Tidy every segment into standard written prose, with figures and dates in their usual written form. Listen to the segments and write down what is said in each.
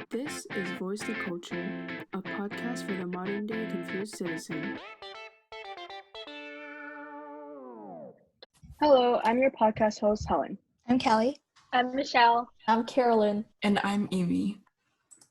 This is Voice to Culture, a podcast for the modern-day confused citizen. Hello, I'm your podcast host, Helen. I'm Kelly. I'm Michelle. I'm Carolyn. And I'm Amy.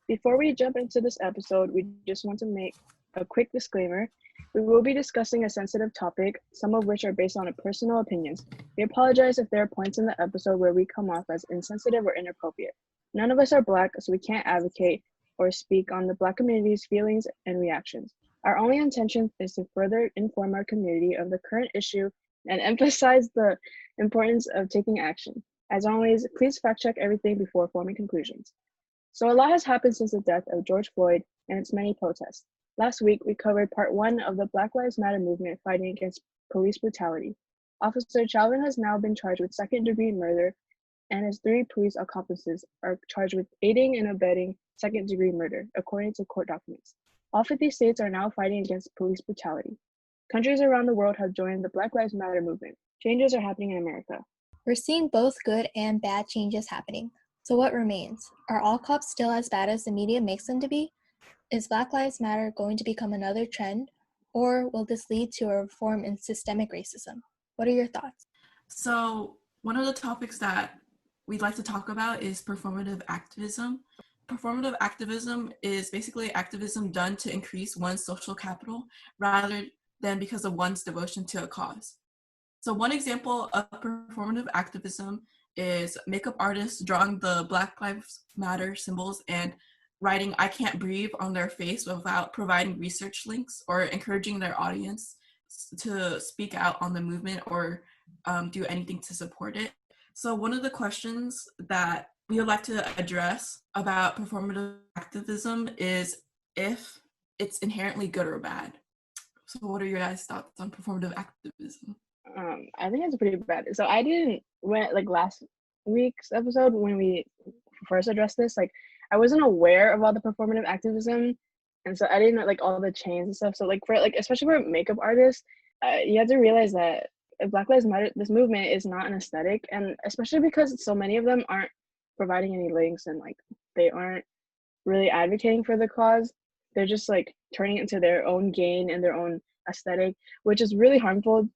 Before we jump into this episode, we just want to make a quick disclaimer. We will be discussing a sensitive topic, some of which are based on personal opinions. We apologize if there are points in the episode where we come off as insensitive or inappropriate. None of us are Black, so we can't advocate or speak on the Black community's feelings and reactions. Our only intention is to further inform our community of the current issue and emphasize the importance of taking action. As always, please fact check everything before forming conclusions. So a lot has happened since the death of George Floyd and its many protests. Last week, we covered part 1 of the Black Lives Matter movement fighting against police brutality. Officer Chauvin has now been charged with second-degree murder, and his 3 police accomplices are charged with aiding and abetting second-degree murder, according to court documents. All 50 states are now fighting against police brutality. Countries around the world have joined the Black Lives Matter movement. Changes are happening in America. We're seeing both good and bad changes happening. So what remains? Are all cops still as bad as the media makes them to be? Is Black Lives Matter going to become another trend? Or will this lead to a reform in systemic racism? What are your thoughts? So one of the topics that we'd like to talk about is performative activism. Performative activism is basically activism done to increase one's social capital rather than because of one's devotion to a cause. So one example of performative activism is makeup artists drawing the Black Lives Matter symbols and writing "I can't breathe" on their face without providing research links or encouraging their audience to speak out on the movement or do anything to support it. So one of the questions that we would like to address about performative activism is if it's inherently good or bad. So what are your guys' thoughts on performative activism? I think it's pretty bad. So I didn't, last week's episode when we first addressed this, I wasn't aware of all the performative activism, and so I didn't know all the chains and stuff. So especially for makeup artists, you have to realize that Black Lives Matter, this movement is not an aesthetic, and especially because so many of them aren't providing any links and they aren't really advocating for the cause. They're just turning it into their own gain and their own aesthetic, which is really harmful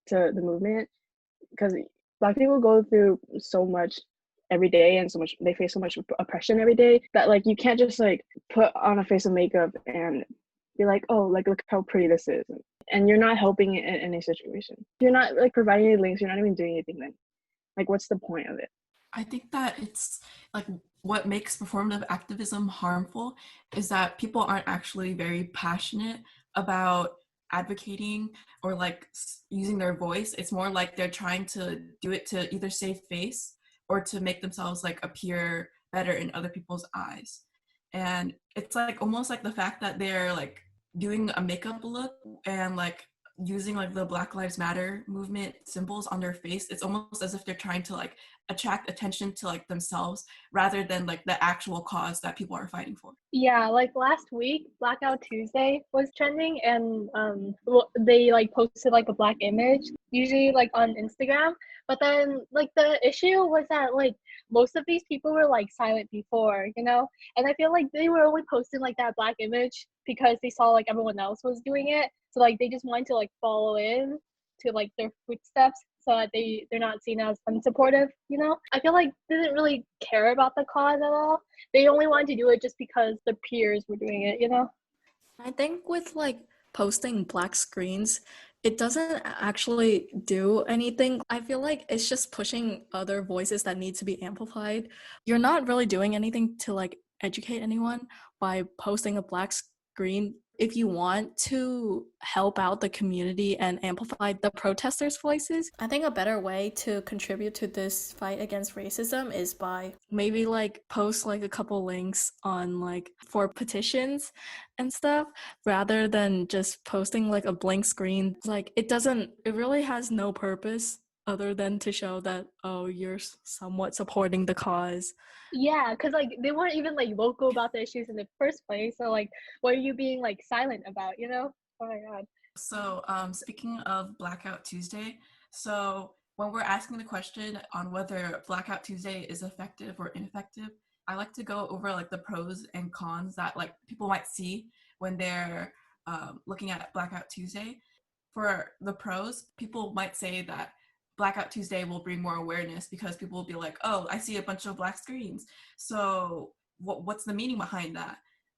to the movement because Black people go through so much every day and they face so much oppression every day that you can't just put on a face of makeup and be look how pretty this is, and you're not helping in any situation. You're not providing any links, you're not even doing anything. Then what's the point of it? I think that it's what makes performative activism harmful is that people aren't actually very passionate about advocating or using their voice. It's more like they're trying to do it to either save face or to make themselves appear better in other people's eyes. And it's almost the fact that they're doing a makeup look and using the Black Lives Matter movement symbols on their face. It's almost as if they're trying to attract attention to themselves rather than the actual cause that people are fighting for. Yeah, last week, Blackout Tuesday was trending, and they posted a black image, usually on Instagram. But then the issue was that most of these people were silent before, and I feel they were only posting that black image because they saw everyone else was doing it. So they just wanted to follow in to their footsteps so that they're not seen as unsupportive, I feel they didn't really care about the cause at all. They only wanted to do it just because their peers were doing it, I think with posting black screens, it doesn't actually do anything. I feel it's just pushing other voices that need to be amplified. You're not really doing anything to educate anyone by posting a black screen. If you want to help out the community and amplify the protesters' voices, I think a better way to contribute to this fight against racism is by maybe post a couple links on for petitions and stuff rather than just posting a blank screen. It really has no purpose other than to show that, oh, you're somewhat supporting the cause. Yeah, because they weren't even vocal about the issues in the first place. So what are you being silent about? Oh my god. So speaking of Blackout Tuesday, so when we're asking the question on whether Blackout Tuesday is effective or ineffective, I like to go over like the pros and cons that like people might see when they're looking at Blackout Tuesday. For the pros, people might say that Blackout Tuesday will bring more awareness because people will be like, oh, I see a bunch of black screens. So what's the meaning behind that?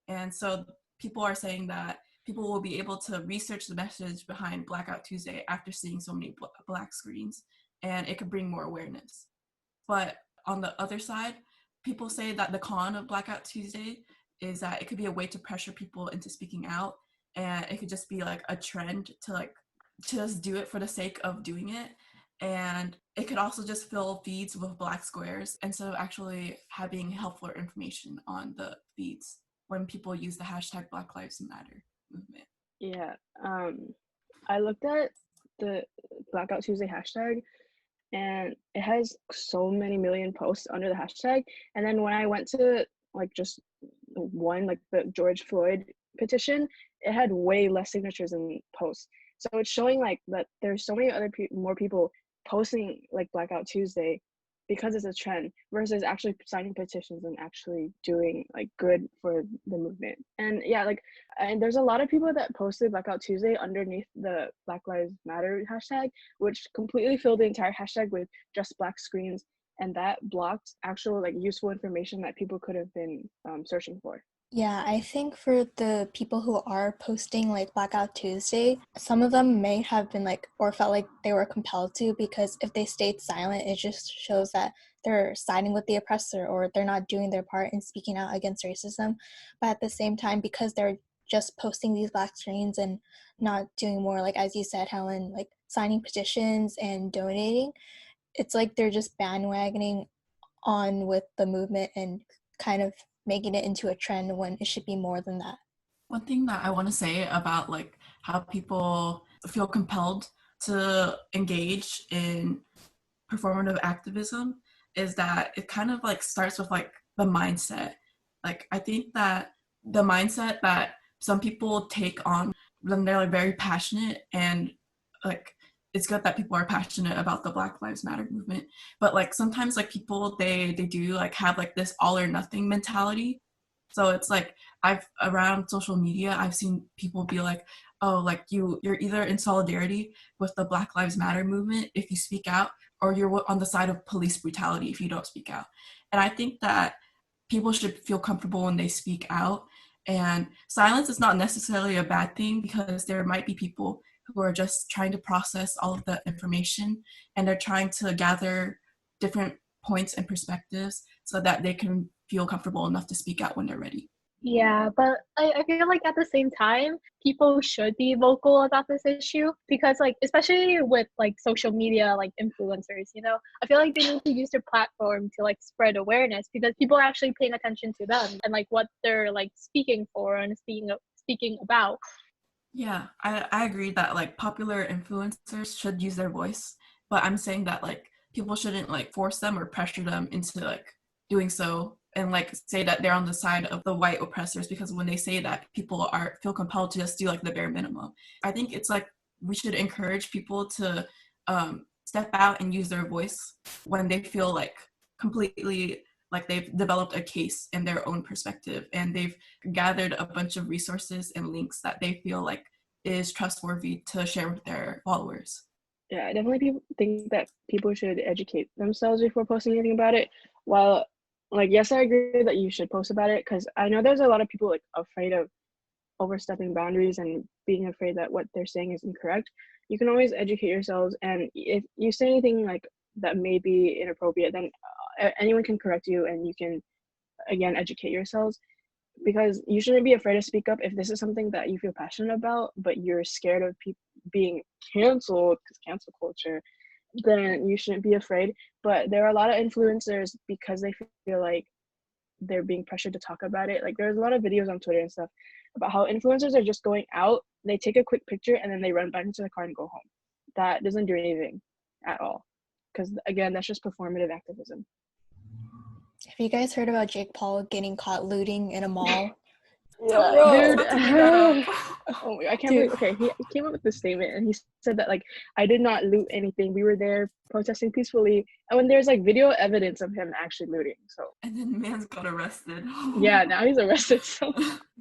And so people are saying that people will be able to research the message behind Blackout Tuesday after seeing so many black screens, and it could bring more awareness. But on the other side, people say that the con of Blackout Tuesday is that it could be a way to pressure people into speaking out, and it could just be like a trend to like just do it for the sake of doing it. And it could also just fill feeds with black squares instead of actually having helpful information on the feeds when people use the hashtag Black Lives Matter movement. Yeah. I looked at the Blackout Tuesday hashtag, and it has so many million posts under the hashtag. And then when I went to like just one, like the George Floyd petition, it had way less signatures and posts. So it's showing like that there's so many other more people posting like Blackout Tuesday because it's a trend versus actually signing petitions and actually doing like good for the movement. And yeah, like, and there's a lot of people that posted Blackout Tuesday underneath the Black Lives Matter hashtag, which completely filled the entire hashtag with just black screens, and that blocked actual like useful information that people could have been searching for. Yeah, I think for the people who are posting like Blackout Tuesday, some of them may have been like, or felt like they were compelled to, because if they stayed silent, it just shows that they're siding with the oppressor or they're not doing their part in speaking out against racism. But at the same time, because they're just posting these black screens and not doing more, like as you said, Helen, like signing petitions and donating, it's like they're just bandwagoning on with the movement and kind of making it into a trend when it should be more than that. One thing that I want to say about like how people feel compelled to engage in performative activism is that it kind of like starts with like the mindset. Like I think that the mindset that some people take on when they're like very passionate, and like it's good that people are passionate about the Black Lives Matter movement, but like sometimes like people they do like have like this all or nothing mentality. So it's like I've around social media I've seen people be like, oh, like you're either in solidarity with the Black Lives Matter movement if you speak out, or you're on the side of police brutality if you don't speak out. And I think that people should feel comfortable when they speak out, and silence is not necessarily a bad thing because there might be people who are just trying to process all of the information, and they're trying to gather different points and perspectives so that they can feel comfortable enough to speak out when they're ready. Yeah, but I feel like at the same time, people should be vocal about this issue because, like, especially with like social media, like influencers, you know, I feel like they need to use their platform to like spread awareness because people are actually paying attention to them and like what they're like speaking for and speaking about. Yeah, I agree that like popular influencers should use their voice, but I'm saying that like people shouldn't like force them or pressure them into like doing so and like say that they're on the side of the white oppressors, because when they say that, people are feel compelled to just do like the bare minimum. I think it's like we should encourage people to step out and use their voice when they feel like completely like they've developed a case in their own perspective and they've gathered a bunch of resources and links that they feel like is trustworthy to share with their followers. Yeah, I definitely think that people should educate themselves before posting anything about it. While, like, yes, I agree that you should post about it because I know there's a lot of people like afraid of overstepping boundaries and being afraid that what they're saying is incorrect. You can always educate yourselves, and if you say anything like that may be inappropriate, then anyone can correct you, and you can again educate yourselves, because you shouldn't be afraid to speak up if this is something that you feel passionate about but you're scared of people being canceled because cancel culture. Then you shouldn't be afraid. But there are a lot of influencers, because they feel like they're being pressured to talk about it. Like there's a lot of videos on Twitter and stuff about how influencers are just going out, they take a quick picture and then they run back into the car and go home. That doesn't do anything at all, because again, that's just performative activism. Have you guys heard about Jake Paul getting caught looting in a mall? Yeah, Bro. dude. Not to bring that up. Oh my, I can't Dude. believe. Okay, he came up with this statement, and he said that like, I did not loot anything. We were there protesting peacefully, and when there's like video evidence of him actually looting. So And then man's got arrested. yeah, now he's arrested. So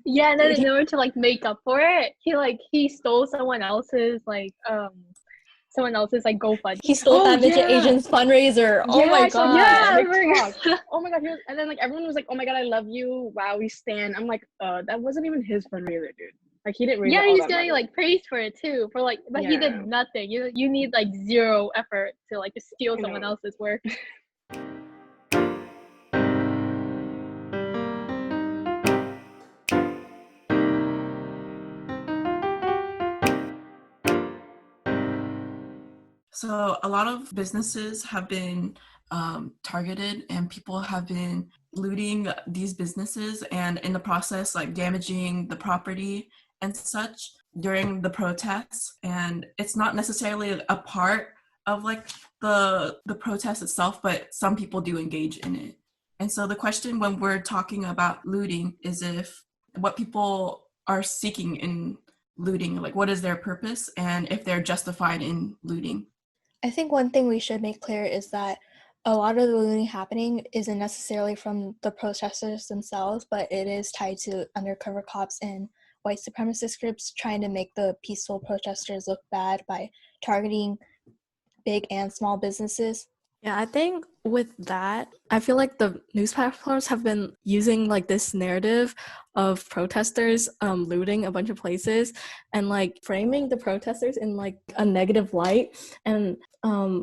Yeah, and then he, in order to like make up for it, he stole someone else's like GoFundMe. He stole Oh, that midget yeah. Asian's fundraiser. Oh yeah, my I saw god. that Yeah, on TikTok. Oh my god, and then like everyone was like, "Oh my god, I love you. Wow, we stand." I'm like, that wasn't even his fundraiser, dude. Like he didn't raise yeah, all he's that getting money. like praised for it too. For like, but he Yeah, did nothing. You need like zero effort to like just steal I someone know. else's work. So a lot of businesses have been targeted, and people have been looting these businesses, and in the process, like damaging the property and such during the protests. And it's not necessarily a part of like the protest itself, but some people do engage in it. And so the question when we're talking about looting is if what people are seeking in looting, like what is their purpose, and if they're justified in looting. I think one thing we should make clear is that a lot of the looting happening isn't necessarily from the protesters themselves, but it is tied to undercover cops and white supremacist groups trying to make the peaceful protesters look bad by targeting big and small businesses. Yeah, I think with that, I feel like the news platforms have been using like this narrative of protesters looting a bunch of places and like framing the protesters in like a negative light. And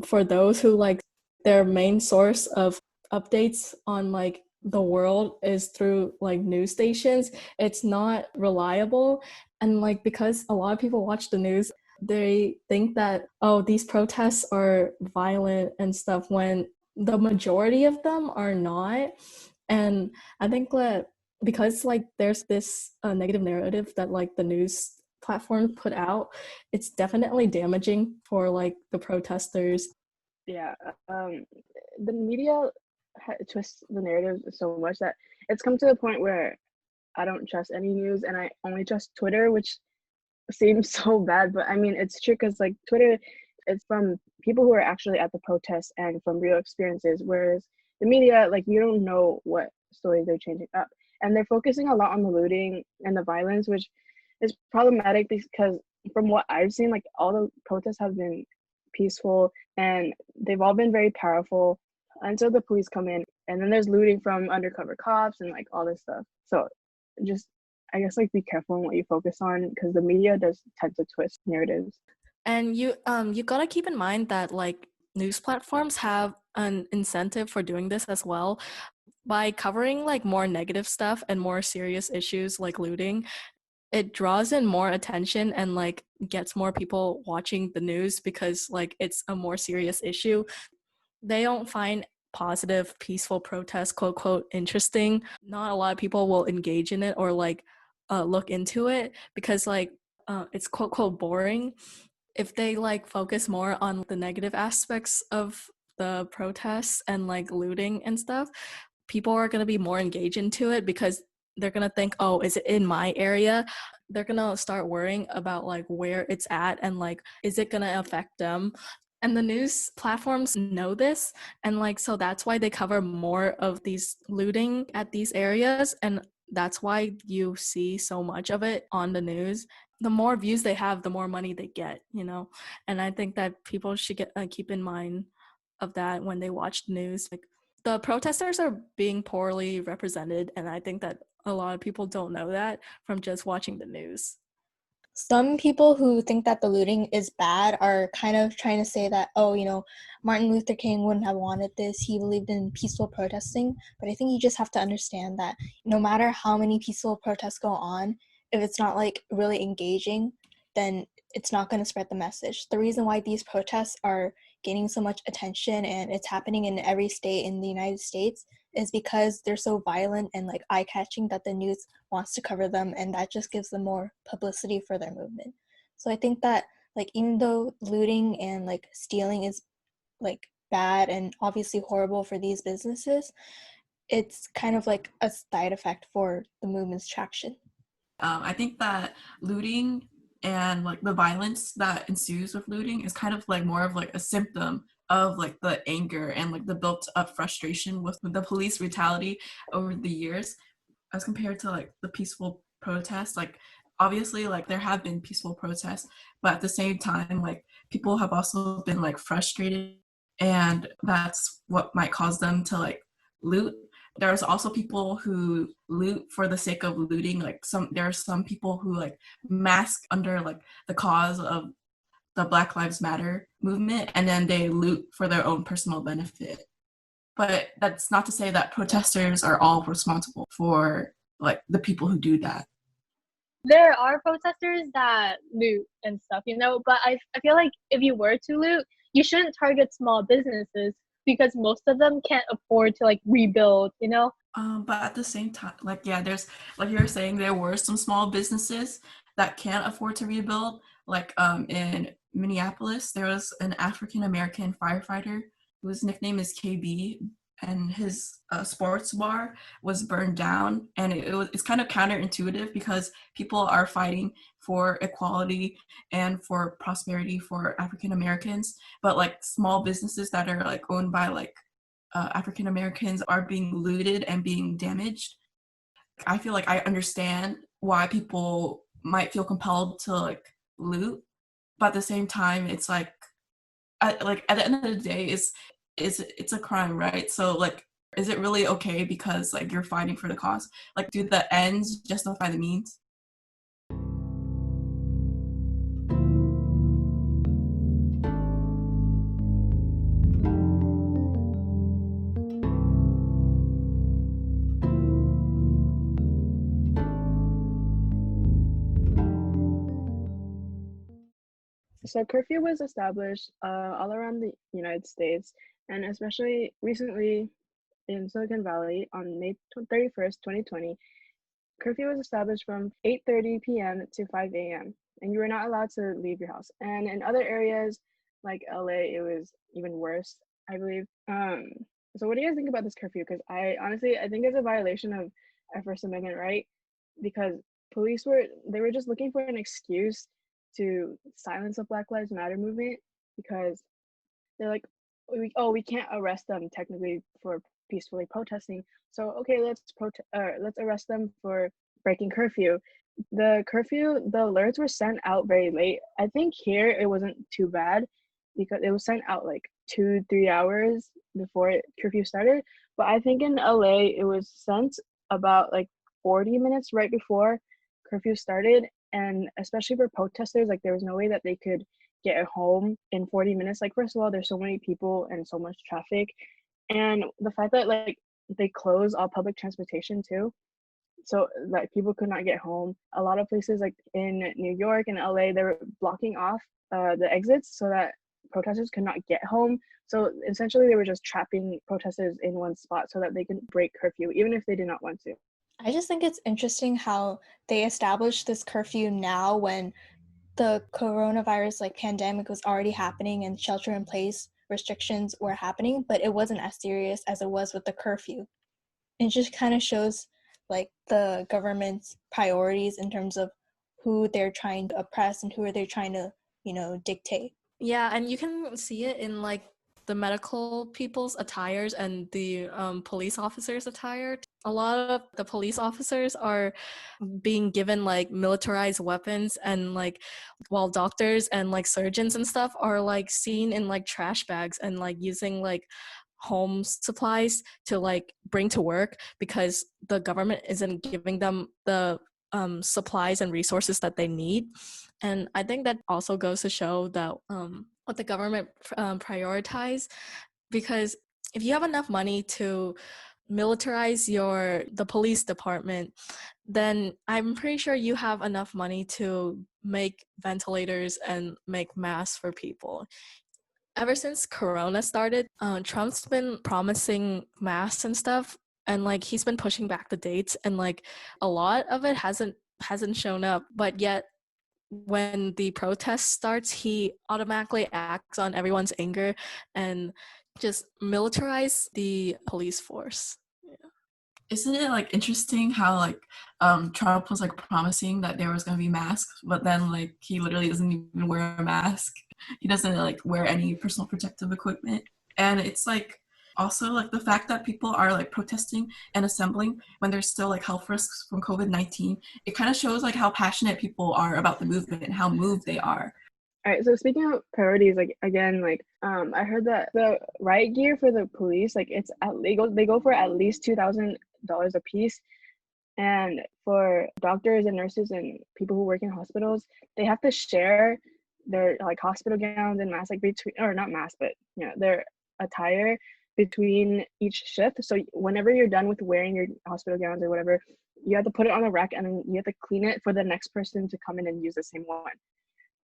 for those who like their main source of updates on like the world is through like news stations, it's not reliable. And like because a lot of people watch the news, they think that, oh, these protests are violent and stuff when the majority of them are not. And I think that because like there's this negative narrative that like the news platforms put out, it's definitely damaging for like the protesters. Yeah, the media twists the narrative so much that it's come to the point where I don't trust any news, and I only trust Twitter, which seems so bad, but I mean it's true because like Twitter, it's from people who are actually at the protests and from real experiences, whereas the media, like you don't know what stories they're changing up, and they're focusing a lot on the looting and the violence, which is problematic because from what I've seen, like all the protests have been peaceful and they've all been very powerful until the police come in, and then there's looting from undercover cops and like all this stuff. So just, I guess, like be careful on what you focus on because the media does tend to twist narratives. And you gotta keep in mind that like news platforms have an incentive for doing this as well. By covering like more negative stuff and more serious issues like looting, it draws in more attention and like gets more people watching the news because like it's a more serious issue. They don't find positive peaceful protest quote quote interesting. Not a lot of people will engage in it or like look into it because like it's quote quote boring. If they like focus more on the negative aspects of the protests and like looting and stuff, people are going to be more engaged into it because they're going to think, oh, is it in my area? They're going to start worrying about like where it's at and like, is it going to affect them? And the news platforms know this. And like, so that's why they cover more of these looting at these areas. And that's why you see so much of it on the news. The more views they have, the more money they get, you know? And I think that people should keep in mind of that when they watch the news. Like, the protesters are being poorly represented, and I think that a lot of people don't know that from just watching the news. Some people who think that the looting is bad are kind of trying to say that, oh, Martin Luther King wouldn't have wanted this. He believed in peaceful protesting. But I think you just have to understand that no matter how many peaceful protests go on, if it's not like really engaging, then it's not going to spread the message. The reason why these protests are gaining so much attention and it's happening in every state in the United States is because they're so violent and like eye-catching that the news wants to cover them, and that just gives them more publicity for their movement. So I think that like even though looting and like stealing is like bad and obviously horrible for these businesses, it's kind of like a side effect for the movement's traction. I think that looting and like the violence that ensues with looting is kind of like more of like a symptom of like the anger and like the built up frustration with the police brutality over the years as compared to like the peaceful protests. Like obviously like there have been peaceful protests, but at the same time like people have also been like frustrated, and that's what might cause them to like loot. There's also people who loot for the sake of looting. Like there are some people who like mask under like the cause of the Black Lives Matter movement, and then they loot for their own personal benefit. But that's not to say that protesters are all responsible for like the people who do that. There are protesters that loot and stuff, but I feel like if you were to loot, you shouldn't target small businesses because most of them can't afford to like rebuild. But at the same time, like yeah, there's like you were saying, there were some small businesses that can't afford to rebuild. Like in Minneapolis, there was an African American firefighter whose nickname is KB, and his sports bar was burned down, and it's kind of counterintuitive because people are fighting for equality and for prosperity for African Americans, but like small businesses that are like owned by like African Americans are being looted and being damaged. I feel like I understand why people might feel compelled to like loot, but at the same time, it's like at the end of the day, it's a crime, right? So like, is it really okay because like you're fighting for the cause? Like, do the ends justify the means? So curfew was established all around the United States, and especially recently in Silicon Valley on May 31st, 2020. Curfew was established from 8:30 p.m. to 5 a.m., and you were not allowed to leave your house. And in other areas like LA, it was even worse, I believe. So what do you guys think about this curfew? Because I think it's a violation of a First Amendment right, because they were just looking for an excuse to silence the Black Lives Matter movement, because they're like, we can't arrest them technically for peacefully protesting. So okay, let's arrest them for breaking curfew. The alerts were sent out very late. I think here it wasn't too bad because it was sent out like 2-3 hours before curfew started. But I think in LA it was sent about like 40 minutes right before curfew started, and especially for protesters, like there was no way that they could get home in 40 minutes. Like first of all, there's so many people and so much traffic, and the fact that like they close all public transportation too, so that people could not get home. A lot of places like in New York and LA, they were blocking off the exits so that protesters could not get home. So essentially they were just trapping protesters in one spot so that they can break curfew even if they did not want to. I just think it's interesting how they established this curfew now when the coronavirus pandemic was already happening and shelter in place restrictions were happening, but it wasn't as serious as it was with the curfew. It just kind of shows the government's priorities in terms of who they're trying to oppress and who are they trying to, dictate. Yeah, and you can see it in the medical people's attires and the police officers' attire. A lot of the police officers are being given militarized weapons, and while doctors and surgeons and stuff are seen in trash bags and using home supplies to bring to work because the government isn't giving them the supplies and resources that they need. And I think that also goes to show that what the government prioritize, because if you have enough money to militarize the police department, then I'm pretty sure you have enough money to make ventilators and make masks for people. Ever since Corona started, Trump's been promising masks and stuff, and he's been pushing back the dates, and a lot of it hasn't shown up. But yet, when the protest starts, he automatically acts on everyone's anger and just militarize the police force. Yeah. Isn't it like interesting how like Trump was like promising that there was gonna be masks, but then like he literally doesn't even wear a mask. He doesn't like wear any personal protective equipment. And it's like also like the fact that people are like protesting and assembling when there's still like health risks from COVID-19, it kind of shows like how passionate people are about the movement and how moved they are. All right, so speaking of priorities, like again, like I heard that the riot gear for the police, like it's they go for at least $2,000 a piece, and for doctors and nurses and people who work in hospitals, they have to share their like hospital gowns and masks, like between, or not masks, but you know, their attire between each shift. So whenever you're done with wearing your hospital gowns or whatever, you have to put it on the rack and then you have to clean it for the next person to come in and use the same one.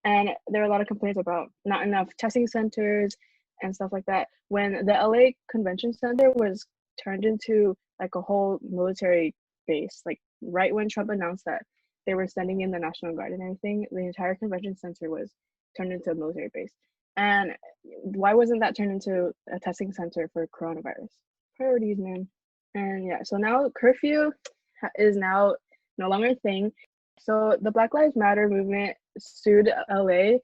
And there are a lot of complaints about not enough testing centers and stuff like that. When the LA Convention Center was turned into like a whole military base, like right when Trump announced that they were sending in the National Guard and everything, the entire convention center was turned into a military base. And why wasn't that turned into a testing center for coronavirus? Priorities, man. And yeah, so now curfew is now no longer a thing. So the Black Lives Matter movement sued LA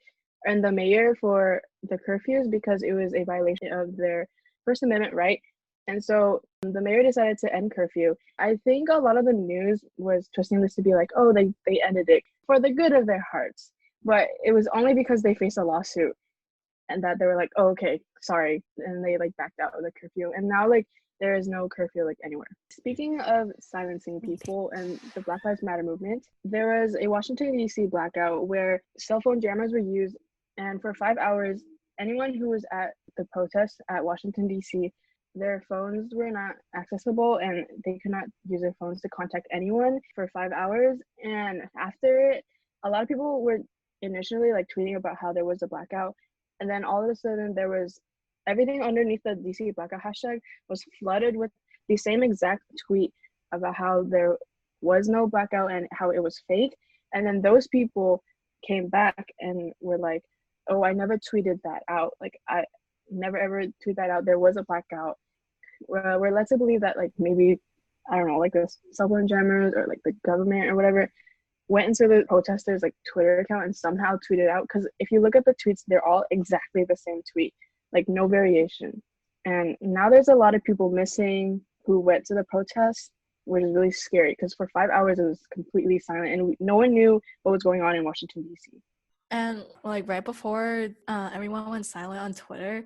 and the mayor for the curfews because it was a violation of their First Amendment right. And so the mayor decided to end curfew. I think a lot of the news was twisting this to be like, oh, they ended it for the good of their hearts. But it was only because they faced a lawsuit and that they were like, oh, okay, sorry. And they like backed out of the curfew. And now like there is no curfew like anywhere. Speaking of silencing people and the Black Lives Matter movement, there was a Washington, D.C. blackout where cell phone jammers were used. And for 5 hours, anyone who was at the protest at Washington, D.C., their phones were not accessible and they could not use their phones to contact anyone for 5 hours. And after it, a lot of people were initially like tweeting about how there was a blackout. And then all of a sudden there was everything underneath the DC blackout hashtag was flooded with the same exact tweet about how there was no blackout and how it was fake. And then those people came back and were like, oh, I never tweeted that out. Like I never ever tweeted that out. There was a blackout. We're led to believe that like maybe, I don't know, like the cell phone jammers or like the government or whatever went into the protesters like Twitter account and somehow tweeted out, because if you look at the tweets, they're all exactly the same tweet, like no variation. And now there's a lot of people missing who went to the protest, which is really scary because for 5 hours it was completely silent and no one knew what was going on in Washington, D.C. And like right before everyone went silent on Twitter,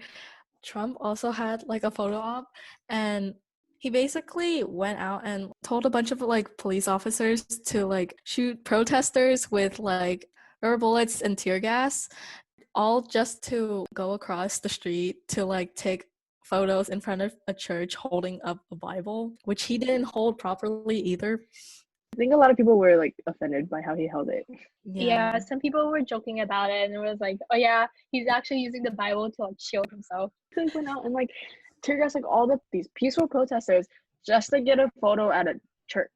Trump also had like a photo op, and he basically went out and told a bunch of like police officers to like shoot protesters with like rubber bullets and tear gas, all just to go across the street to like take photos in front of a church holding up a Bible, which he didn't hold properly either. I think a lot of people were like offended by how he held it. Yeah, some people were joking about it and it was like, oh yeah, he's actually using the Bible to like shield himself. He went out and like tear gas like all these peaceful protesters just to get a photo at a church.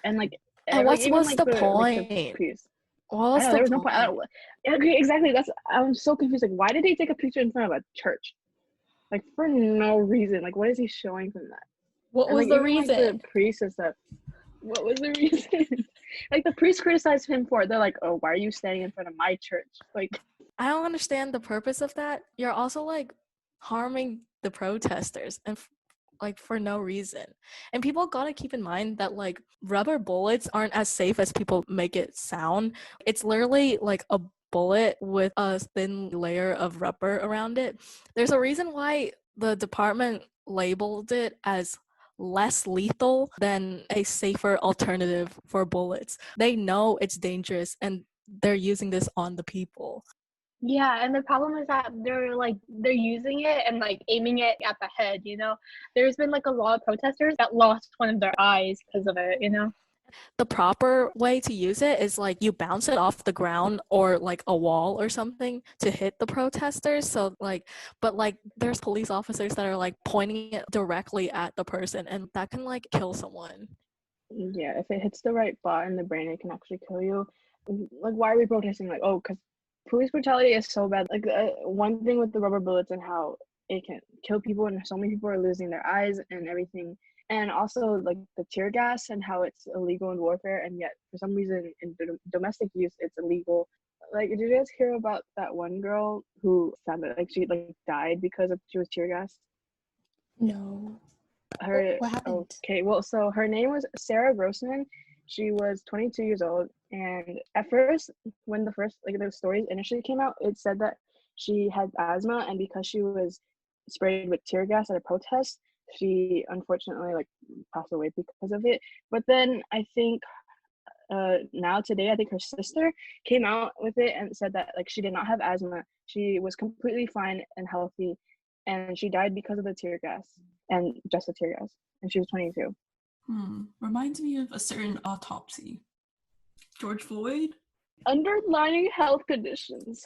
And like, And what's like, the point? Like, the priest. What's I know, the there was point? no point. Okay, exactly. I'm so confused. Like, why did he take a picture in front of a church? Like, for no reason. Like, what is he showing from that? What and, was like, the even, reason? Like, the priest and stuff. What was the reason? Like, the priest criticized him for it. They're like, oh, why are you standing in front of my church? Like, I don't understand the purpose of that. You're also like harming the protesters and like for no reason. And people gotta keep in mind that like rubber bullets aren't as safe as people make it sound. It's literally like a bullet with a thin layer of rubber around it. There's a reason why the department labeled it as less lethal than a safer alternative for bullets. They know it's dangerous and they're using this on the people. Yeah, and the problem is that they're using it and like aiming it at the head, you know. There's been like a lot of protesters that lost one of their eyes because of it, you know. The proper way to use it is like you bounce it off the ground or like a wall or something to hit the protesters. So like, but like there's police officers that are like pointing it directly at the person and that can like kill someone. yeah, if it hits the right spot in the brain, it can actually kill you. Like, why are we protesting? Like, oh, because police brutality is so bad. Like, one thing with the rubber bullets and how it can kill people and so many people are losing their eyes and everything. and also like the tear gas and how it's illegal in warfare, and yet for some reason in domestic use it's illegal. Like, did you guys hear about that one girl who found that like she like died because of she was tear gassed? No. Her What happened? Okay, well, so her name was Sarah Grossman. She was 22 years old, and at first, when the first like the stories initially came out, it said that she had asthma, and because she was sprayed with tear gas at a protest, she unfortunately like passed away because of it. But then I think now today, I think her sister came out with it and said that like she did not have asthma. She was completely fine and healthy, and she died because of the tear gas and just the tear gas. And she was 22. Reminds me of a certain autopsy. George Floyd? Underlying health conditions.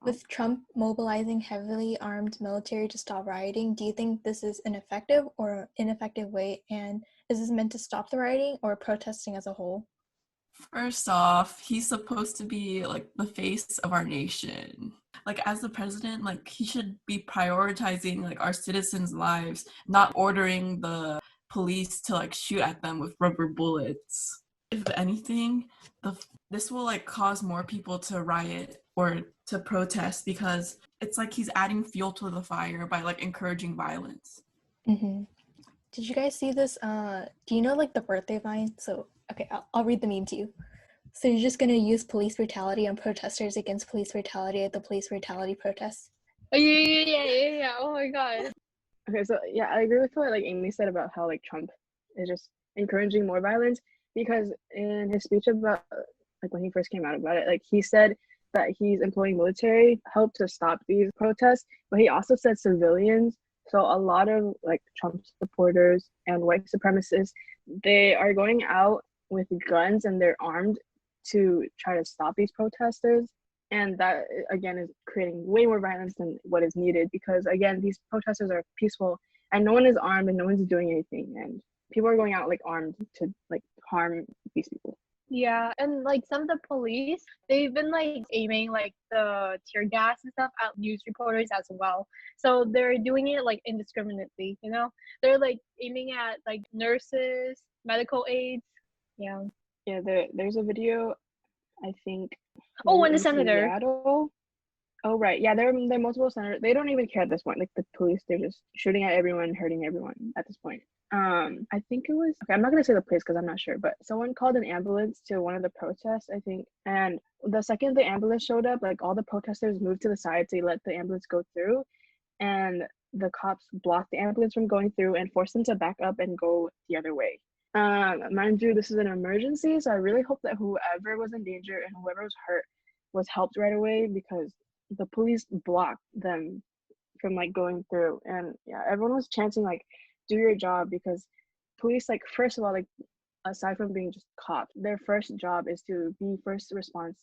With Trump mobilizing heavily armed military to stop rioting, do you think this is an effective or ineffective way? And is this meant to stop the rioting or protesting as a whole? First off, he's supposed to be like the face of our nation. Like, as the president, like he should be prioritizing like our citizens' lives, not ordering the police to like shoot at them with rubber bullets. If anything, this will like cause more people to riot or to protest, because it's like he's adding fuel to the fire by like encouraging violence. Mm-hmm. Did you guys see this? Do you know like the birthday vine? So, okay, I'll read the meme to you. So you're just gonna use police brutality on protesters against police brutality at the police brutality protests? Oh, yeah. Oh my god. Okay, so yeah, I agree with what like Amy said about how like Trump is just encouraging more violence, because in his speech about like when he first came out about it, like he said that he's employing military help to stop these protests, but he also said civilians. So a lot of like Trump supporters and white supremacists, they are going out with guns and they're armed to try to stop these protesters. And that again is creating way more violence than what is needed, because again, these protesters are peaceful and no one is armed and no one's doing anything, and people are going out like armed to like harm these people. Yeah, and like some of the police, they've been like aiming like the tear gas and stuff at news reporters as well. So they're doing it like indiscriminately, you know? They're like aiming at like nurses, medical aides. Yeah. Yeah, there's a video, I think. Oh, and the in senator. Seattle. Oh right, yeah, there are multiple senators. They don't even care at this point. Like the police, they're just shooting at everyone, hurting everyone at this point. I think it was, okay, I'm not gonna say the place because I'm not sure, but someone called an ambulance to one of the protests, I think, and the second the ambulance showed up, like all the protesters moved to the side to let the ambulance go through, and the cops blocked the ambulance from going through and forced them to back up and go the other way. Mind you, this is an emergency, so I really hope that whoever was in danger and whoever was hurt was helped right away, because the police blocked them from like going through. And yeah, everyone was chanting like, do your job, because police, like, first of all, like, aside from being just cops, their first job is to be first response.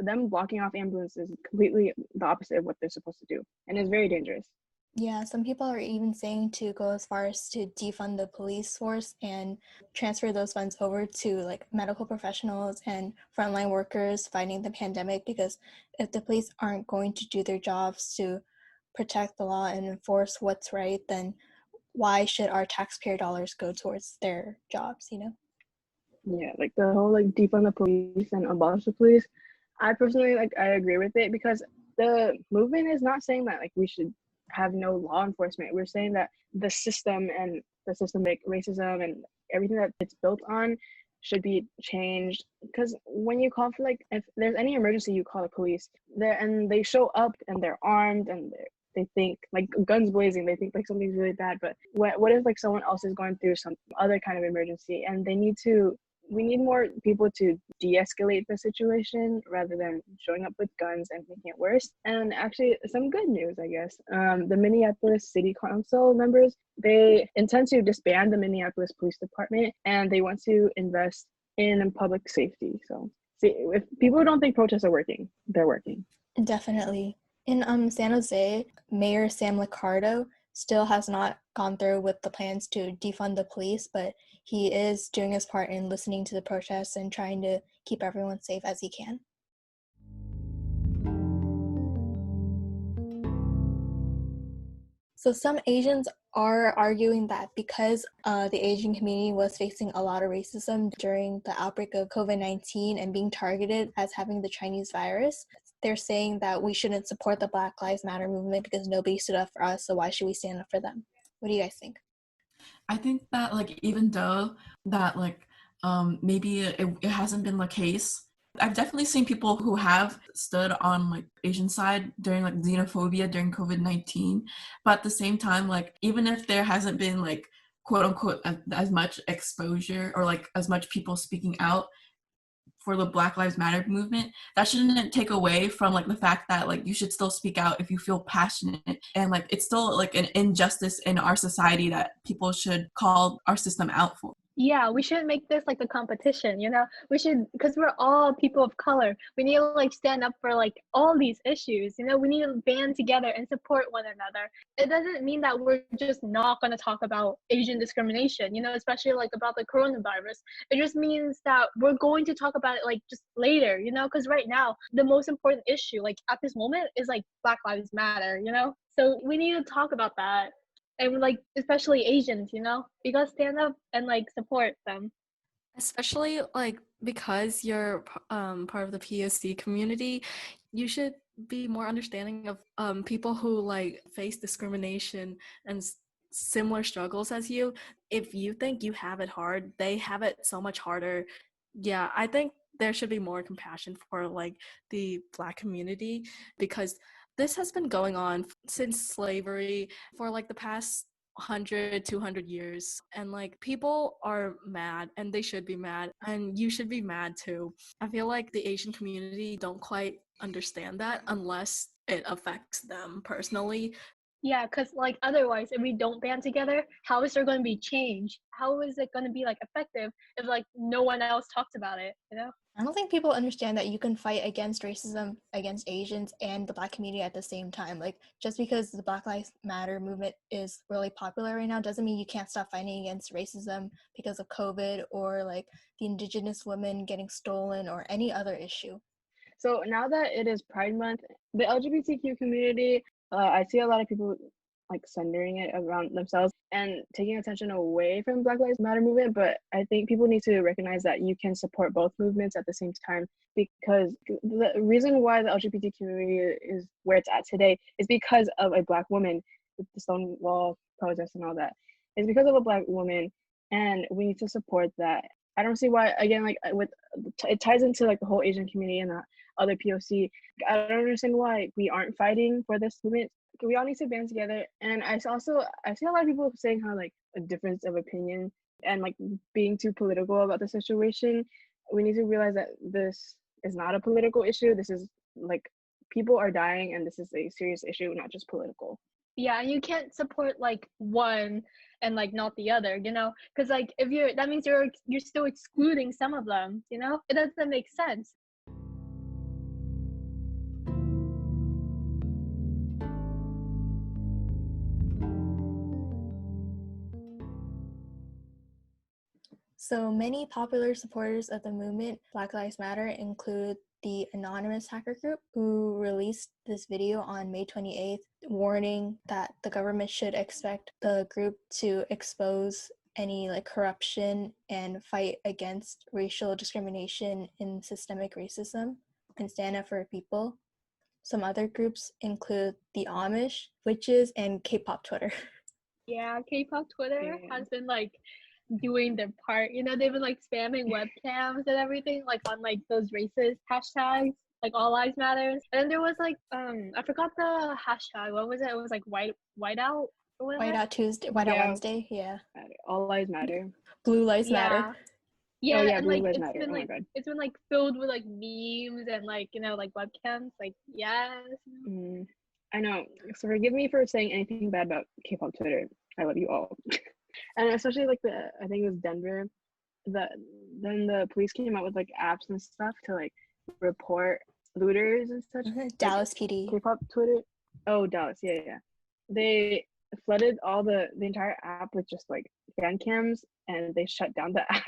Them blocking off ambulances is completely the opposite of what they're supposed to do, and it's very dangerous. Yeah, some people are even saying to go as far as to defund the police force and transfer those funds over to like medical professionals and frontline workers fighting the pandemic, because if the police aren't going to do their jobs to protect the law and enforce what's right, then why should our taxpayer dollars go towards their jobs, you know? Yeah, like the whole like defund the police and abolish the police, I personally like I agree with it, because the movement is not saying that like we should have no law enforcement. We're saying that the system and the systemic racism and everything that it's built on should be changed. Because when you call for like, if there's any emergency, you call the police there, and they show up and they're armed and they think like guns blazing, they think like something's really bad. But what if like someone else is going through some other kind of emergency, and we need more people to de-escalate the situation rather than showing up with guns and making it worse. And actually, some good news, I guess. The Minneapolis City Council members, they intend to disband the Minneapolis Police Department, and they want to invest in public safety. So, see, if people don't think protests are working, they're working. Definitely. In San Jose, Mayor Sam Liccardo still has not gone through with the plans to defund the police, but he is doing his part in listening to the protests and trying to keep everyone safe as he can. So some Asians are arguing that because the Asian community was facing a lot of racism during the outbreak of COVID-19 and being targeted as having the Chinese virus, they're saying that we shouldn't support the Black Lives Matter movement because nobody stood up for us, so why should we stand up for them? What do you guys think? I think that like even though that like maybe it hasn't been the case, I've definitely seen people who have stood on like Asian side during like xenophobia during COVID-19, but at the same time, like even if there hasn't been like quote unquote as much exposure or like as much people speaking out for the Black Lives Matter movement, that shouldn't take away from like the fact that like you should still speak out if you feel passionate, and like it's still like an injustice in our society that people should call our system out for. Yeah, we shouldn't make this like a competition, you know? We should, because we're all people of color. We need to like stand up for like all these issues, you know? We need to band together and support one another. It doesn't mean that we're just not going to talk about Asian discrimination, you know, especially like about the coronavirus. It just means that we're going to talk about it like just later, you know? Because right now, the most important issue like at this moment is like Black Lives Matter, you know? So we need to talk about that. And like especially Asians, you know, you gotta stand up and like support them. Especially like because you're part of the POC community, you should be more understanding of people who like face discrimination and similar struggles as you. If you think you have it hard, they have it so much harder. Yeah, I think there should be more compassion for like the Black community, because this has been going on since slavery for like the past 100 200 years, and like people are mad and they should be mad, and you should be mad too. I feel like the Asian community don't quite understand that unless it affects them personally. Yeah, because like otherwise, if we don't band together, how is there going to be change? How is it going to be like effective if like no one else talks about it, you know? I don't think people understand that you can fight against racism against Asians and the Black community at the same time. Like, just because the Black Lives Matter movement is really popular right now doesn't mean you can't stop fighting against racism because of COVID or like the Indigenous women getting stolen or any other issue. So now that it is Pride Month, the LGBTQ community, I see a lot of people like centering it around themselves and taking attention away from Black Lives Matter movement. But I think people need to recognize that you can support both movements at the same time, because the reason why the LGBT community is where it's at today is because of a Black woman with the Stonewall protests and all that. It's because of a Black woman, and we need to support that. I don't see why, again, like with it ties into like the whole Asian community and the other POC. I don't understand why we aren't fighting for this movement. We all need to band together. And I see a lot of people saying how like a difference of opinion and like being too political about the situation. We need to realize that this is not a political issue. This is like people are dying, and this is a serious issue, not just political. Yeah, and you can't support like one and like not the other, you know? Because like if you're, that means you're still excluding some of them, you know? It doesn't make sense. So many popular supporters of the movement Black Lives Matter include the anonymous hacker group, who released this video on May 28th warning that the government should expect the group to expose any like corruption and fight against racial discrimination and systemic racism and stand up for people. Some other groups include the Amish, witches, and K-pop Twitter. Yeah, K-pop Twitter has been like doing their part, you know? They've been like spamming webcams and everything like on like those racist hashtags like all lives matters. And then there was like I forgot the hashtag. What was it? It was like whiteout or whatever. Whiteout Tuesday, Whiteout Wednesday, yeah. All lives matter. Blue Lives Matter. Yeah, oh yeah, and Blue like Lives it's Matter. been Oh my like God. it's been like filled with like memes and like, you know, like webcams. Like yes. I know. So forgive me for saying anything bad about K-pop Twitter. I love you all. And especially like I think it was Denver, then the police came out with like apps and stuff to like report looters and such. Dallas like, PD. K-pop Twitter. Oh, Dallas. Yeah. They flooded all the entire app with just like fan cams, and they shut down the app.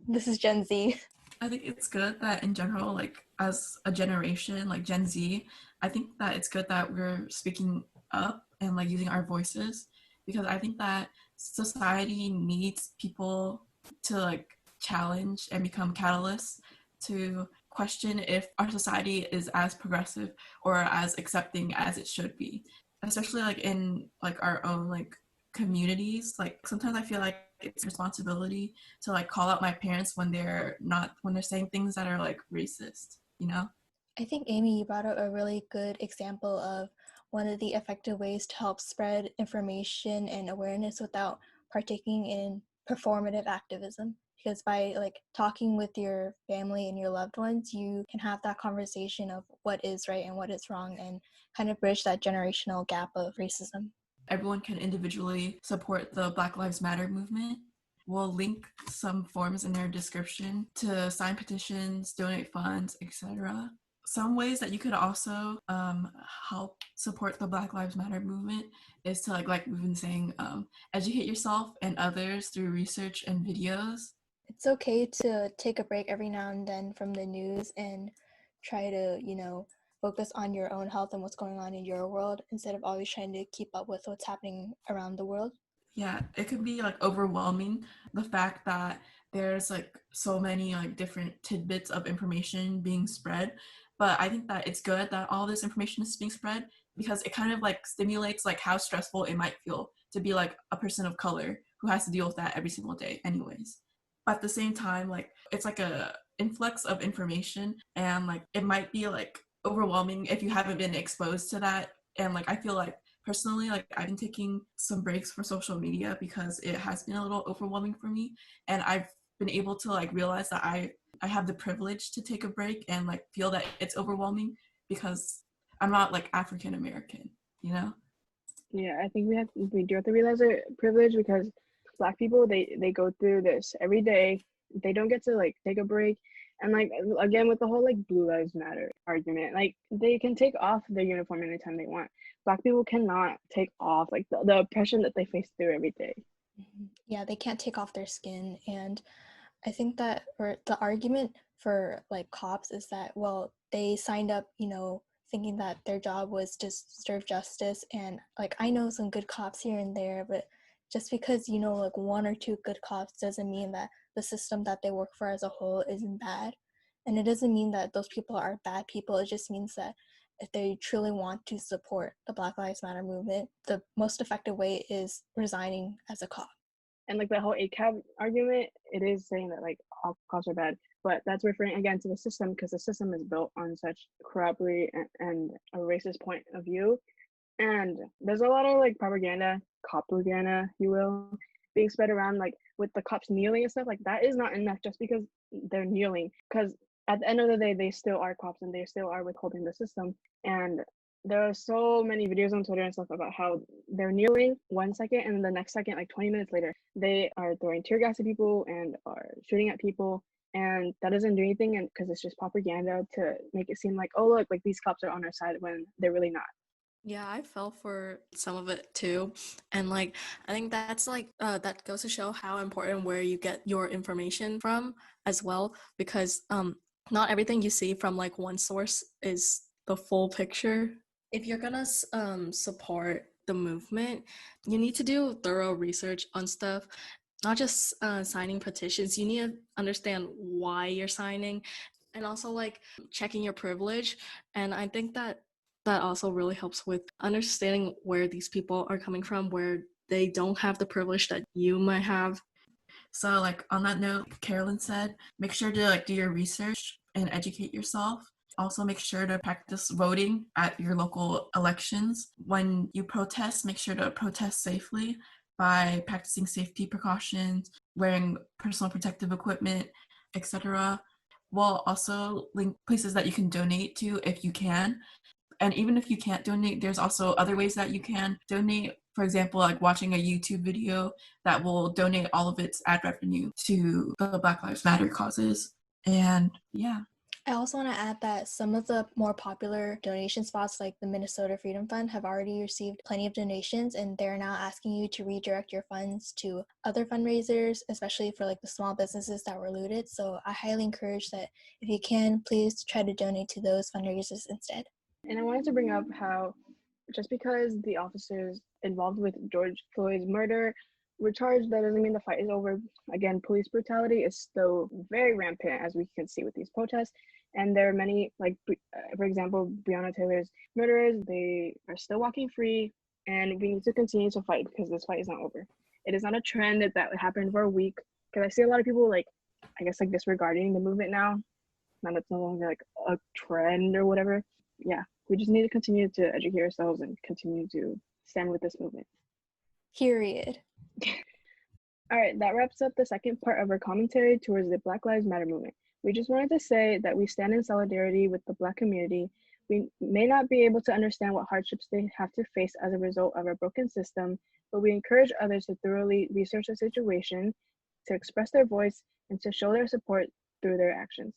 This is Gen Z. I think it's good that in general, like as a generation, like Gen Z, I think that it's good that we're speaking up and like using our voices, because I think that society needs people to like challenge and become catalysts to question if our society is as progressive or as accepting as it should be, especially like in like our own like communities. Like sometimes I feel like it's responsibility to like call out my parents when they're saying things that are like racist, you know? I think, Amy, you brought up a really good example of one of the effective ways to help spread information and awareness without partaking in performative activism. Because by like talking with your family and your loved ones, you can have that conversation of what is right and what is wrong, and kind of bridge that generational gap of racism. Everyone can individually support the Black Lives Matter movement. We'll link some forms in their description to sign petitions, donate funds, etc. Some ways that you could also help support the Black Lives Matter movement is to like we've been saying, educate yourself and others through research and videos. It's okay to take a break every now and then from the news and try to, focus on your own health and what's going on in your world instead of always trying to keep up with what's happening around the world. Yeah, it can be like overwhelming, the fact that there's like so many like different tidbits of information being spread. But I think that it's good that all this information is being spread, because it kind of like stimulates like how stressful it might feel to be like a person of color who has to deal with that every single day anyways. But at the same time, like it's like a influx of information, and like it might be like overwhelming if you haven't been exposed to that. And like I feel like personally, like I've been taking some breaks for social media because it has been a little overwhelming for me, and I've been able to like realize that I have the privilege to take a break and like feel that it's overwhelming because I'm not like African American, you know? Yeah, I think we do have to realize our privilege, because Black people, they go through this every day. They don't get to like take a break. And like again with the whole like Blue Lives Matter argument, like they can take off their uniform anytime they want. Black people cannot take off like the oppression that they face through every day. Yeah, they can't take off their skin. And I think that, or the argument for like cops is that, well, they signed up, thinking that their job was to serve justice. And like, I know some good cops here and there, but just because like one or two good cops doesn't mean that the system that they work for as a whole isn't bad. And it doesn't mean that those people are bad people. It just means that if they truly want to support the Black Lives Matter movement, the most effective way is resigning as a cop. And like the whole ACAB argument, it is saying that like all cops are bad, but that's referring again to the system, because the system is built on such corruptly and a racist point of view. And there's a lot of like propaganda, cop propaganda, you will, being spread around, like with the cops kneeling and stuff. Like that is not enough just because they're kneeling, because at the end of the day, they still are cops and they still are withholding the system. And there are so many videos on Twitter and stuff about how they're kneeling 1 second, and the next second, like 20 minutes later, they are throwing tear gas at people and are shooting at people. And that doesn't do anything, and because it's just propaganda to make it seem like, oh look, like these cops are on our side, when they're really not. Yeah, I fell for some of it too. And like, I think that's like, that goes to show how important where you get your information from as well, because not everything you see from like one source is the full picture. If you're gonna support the movement, you need to do thorough research on stuff, not just signing petitions. You need to understand why you're signing, and also like checking your privilege. And I think that also really helps with understanding where these people are coming from, where they don't have the privilege that you might have. So like on that note, Carolyn said, make sure to like do your research and educate yourself. Also make sure to practice voting at your local elections. When you protest, make sure to protest safely by practicing safety precautions, wearing personal protective equipment, etc. We'll also link places that you can donate to if you can. And even if you can't donate, there's also other ways that you can donate. For example, like watching a YouTube video that will donate all of its ad revenue to the Black Lives Matter causes. And yeah. I also want to add that some of the more popular donation spots, like the Minnesota Freedom Fund, have already received plenty of donations, and they're now asking you to redirect your funds to other fundraisers, especially for like the small businesses that were looted. So I highly encourage that if you can, please try to donate to those fundraisers instead. And I wanted to bring up how just because the officers involved with George Floyd's murder were charged, that doesn't mean the fight is over. Again, police brutality is still very rampant, as we can see with these protests. And there are many, like, for example, Breonna Taylor's murderers, they are still walking free, and we need to continue to fight because this fight is not over. It is not a trend that happened for a week, because I see a lot of people, like, I guess, like, disregarding the movement now. Now it's no longer, like, a trend or whatever. Yeah, we just need to continue to educate ourselves and continue to stand with this movement. Period. All right, that wraps up the second part of our commentary towards the Black Lives Matter movement. We just wanted to say that we stand in solidarity with the Black community. We may not be able to understand what hardships they have to face as a result of our broken system, but we encourage others to thoroughly research the situation, to express their voice, and to show their support through their actions.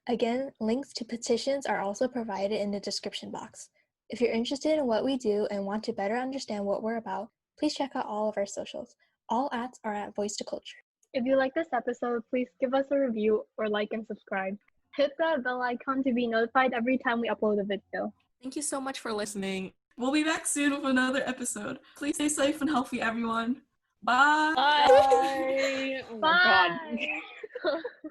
Again, links to petitions are also provided in the description box. If you're interested in what we do and want to better understand what we're about, please check out all of our socials. All @ are at Voice to Culture. If you like this episode, please give us a review or like and subscribe. Hit that bell icon to be notified every time we upload a video. Thank you so much for listening. We'll be back soon with another episode. Please stay safe and healthy, everyone. Bye. Bye. Oh my God. Bye.